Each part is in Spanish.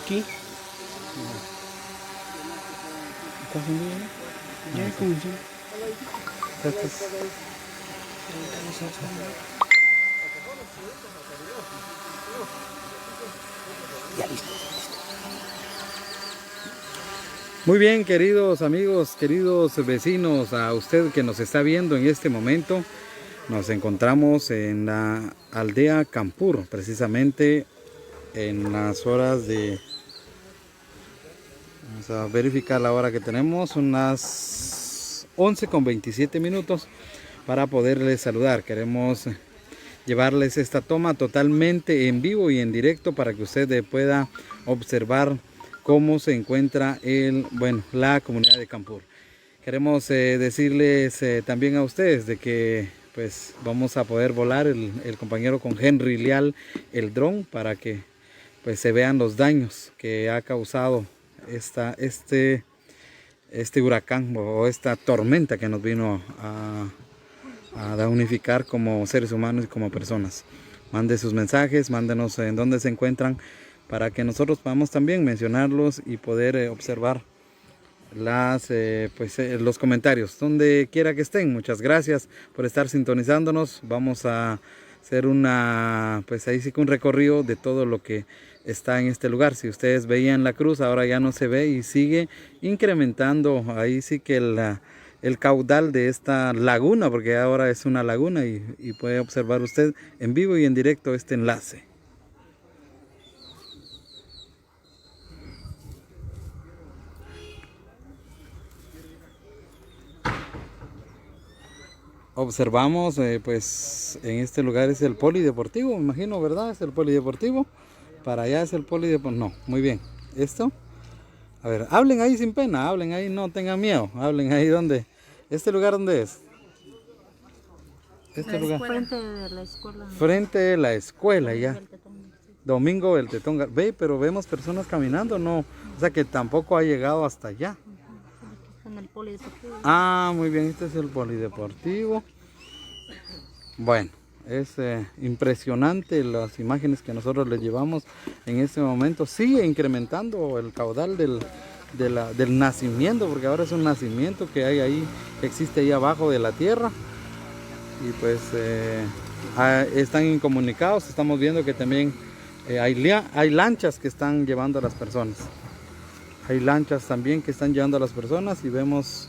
aquí. ¿Estás en vivo? Ya comenzó. Esto es- Ya listo. Muy bien, queridos amigos, queridos vecinos, a usted que nos está viendo en este momento, nos encontramos en la aldea Campur, precisamente en las horas de... Vamos a verificar la hora que tenemos, unas 11:27 para poderles saludar. Queremos llevarles esta toma totalmente en vivo y en directo para que usted pueda observar cómo se encuentra la comunidad de Campur. Queremos decirles también a ustedes de que pues vamos a poder volar el compañero con Henry Leal el dron para que pues se vean los daños que ha causado este huracán o esta tormenta que nos vino a damnificar como seres humanos y como personas. Mande sus mensajes, mándenos en dónde se encuentran para que nosotros podamos también mencionarlos y poder observar los comentarios donde quiera que estén. Muchas gracias por estar sintonizándonos. Vamos a hacer ahí sí que un recorrido de todo lo que está en este lugar. Si ustedes veían la cruz, ahora ya no se ve y sigue incrementando ahí sí que el caudal de esta laguna, porque ahora es una laguna y puede observar usted en vivo y en directo este enlace. Observamos, pues en este lugar es el polideportivo, me imagino, ¿verdad? Es el polideportivo. Para allá es el polideportivo. No, muy bien. ¿Esto? A ver, hablen ahí sin pena, hablen ahí, no tengan miedo. Hablen ahí donde. ¿Este lugar dónde es? Este lugar. Frente de la escuela. Frente de la escuela, ya. Domingo el Tetón. Ve, pero vemos personas caminando, no. O sea que tampoco ha llegado hasta allá. En el polideportivo. Ah, muy bien, este es el polideportivo. Bueno, es impresionante las imágenes que nosotros les llevamos en este momento. Sigue incrementando el caudal del nacimiento, porque ahora es un nacimiento que hay ahí, que existe ahí abajo de la tierra. Y pues están incomunicados. Estamos viendo que también hay lanchas que están llevando a las personas. Hay lanchas también que están llevando a las personas y vemos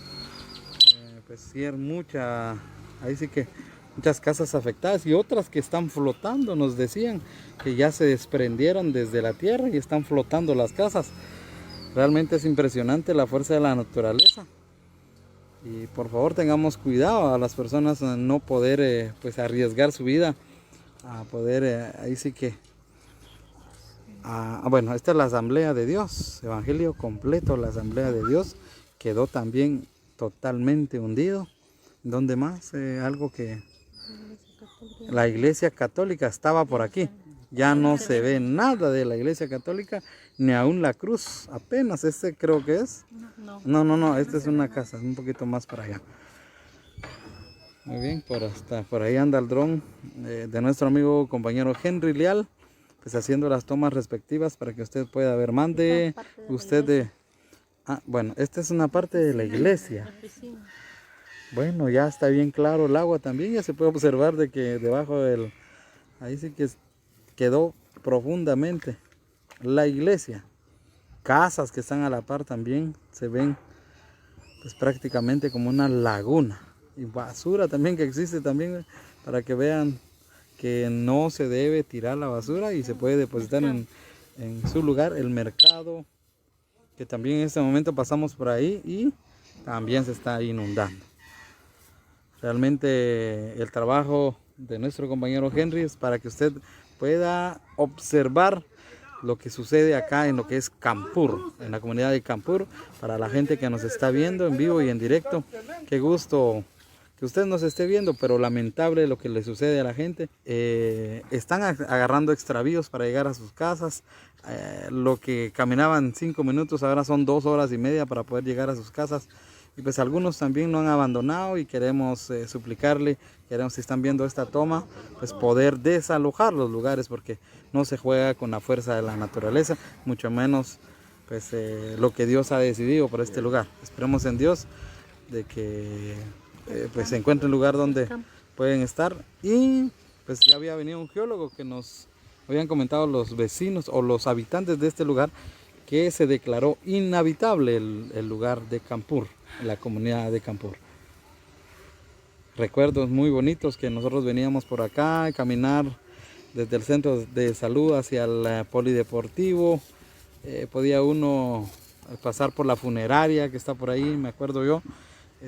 pues sí, ahí sí que muchas casas afectadas y otras que están flotando. Nos decían que ya se desprendieron desde la tierra y están flotando las casas. Realmente es impresionante la fuerza de la naturaleza. Y por favor tengamos cuidado a las personas a no poder pues arriesgar su vida a poder ahí sí que bueno, esta es la Asamblea de Dios, Evangelio completo. La Asamblea de Dios quedó también totalmente hundido. ¿Dónde más? Algo que la Iglesia Católica estaba por aquí. Ya no se ve nada de la Iglesia Católica, ni aún la cruz. Apenas creo que es. No, esta es una casa, un poquito más para allá. Muy bien, por ahí anda el dron de nuestro amigo compañero Henry Leal, pues haciendo las tomas respectivas para que usted pueda ver. Mande usted bueno, esta es una parte de la iglesia. Bueno, ya está bien claro el agua también, ya se puede observar de que debajo ahí sí que quedó profundamente la iglesia. Casas que están a la par también se ven pues prácticamente como una laguna. Y basura también que existe también, para que vean que no se debe tirar la basura y se puede depositar en su lugar. El mercado, que también en este momento pasamos por ahí y también se está inundando. Realmente el trabajo de nuestro compañero Henry es para que usted pueda observar lo que sucede acá en lo que es Campur, en la comunidad de Campur. Para la gente que nos está viendo en vivo y en directo, qué gusto que usted nos esté viendo, pero lamentable lo que le sucede a la gente. Están agarrando extravíos para llegar a sus casas. Lo que caminaban 5 minutos ahora son 2 horas y media para poder llegar a sus casas. Y pues algunos también no han abandonado y queremos suplicarle, queremos, si están viendo esta toma, pues poder desalojar los lugares, porque no se juega con la fuerza de la naturaleza, mucho menos pues lo que Dios ha decidido por este lugar. Esperemos en Dios de que pues se encuentre un lugar donde pueden estar. Y pues ya había venido un geólogo que nos habían comentado los vecinos o los habitantes de este lugar que se declaró inhabitable el lugar de Campur, la comunidad de Campur. Recuerdos muy bonitos que nosotros veníamos por acá a caminar desde el centro de salud hacia el polideportivo. Podía uno pasar por la funeraria que está por ahí, me acuerdo yo,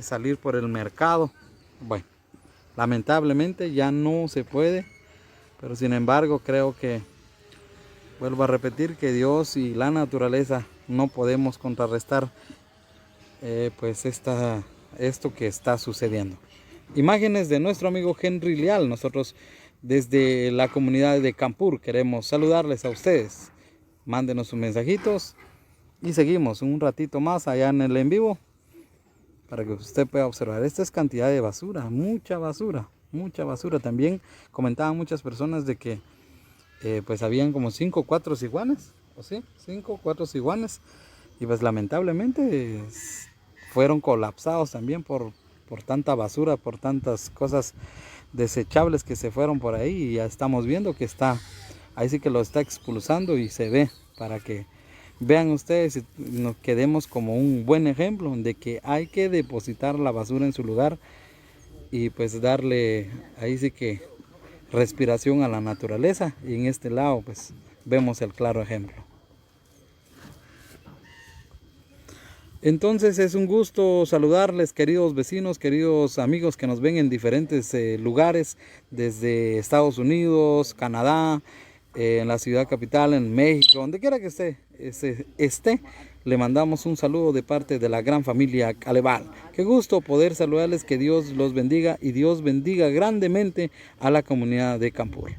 salir por el mercado. Bueno, lamentablemente ya no se puede, pero sin embargo creo que, vuelvo a repetir, que Dios y la naturaleza no podemos contrarrestar pues esto que está sucediendo. Imágenes de nuestro amigo Henry Leal. Nosotros desde la comunidad de Campur queremos saludarles a ustedes. Mándenos sus mensajitos y seguimos un ratito más allá en el en vivo para que usted pueda observar. Esta es cantidad de basura, mucha basura, mucha basura. También comentaban muchas personas de que pues habían como 5 o 4 ciguanes, ¿o sí? 5 o 4 ciguanes, y pues lamentablemente fueron colapsados también por tanta basura, por tantas cosas desechables que se fueron por ahí, y ya estamos viendo que está, ahí sí que lo está expulsando y se ve, para que vean ustedes y nos quedemos como un buen ejemplo de que hay que depositar la basura en su lugar y pues darle, ahí sí que respiración a la naturaleza, y en este lado pues vemos el claro ejemplo. Entonces es un gusto saludarles, queridos vecinos, queridos amigos que nos ven en diferentes lugares, desde Estados Unidos, Canadá, en la ciudad capital, en México, donde quiera que esté, le mandamos un saludo de parte de la gran familia Caleval. Qué gusto poder saludarles, que Dios los bendiga y Dios bendiga grandemente a la comunidad de Campur.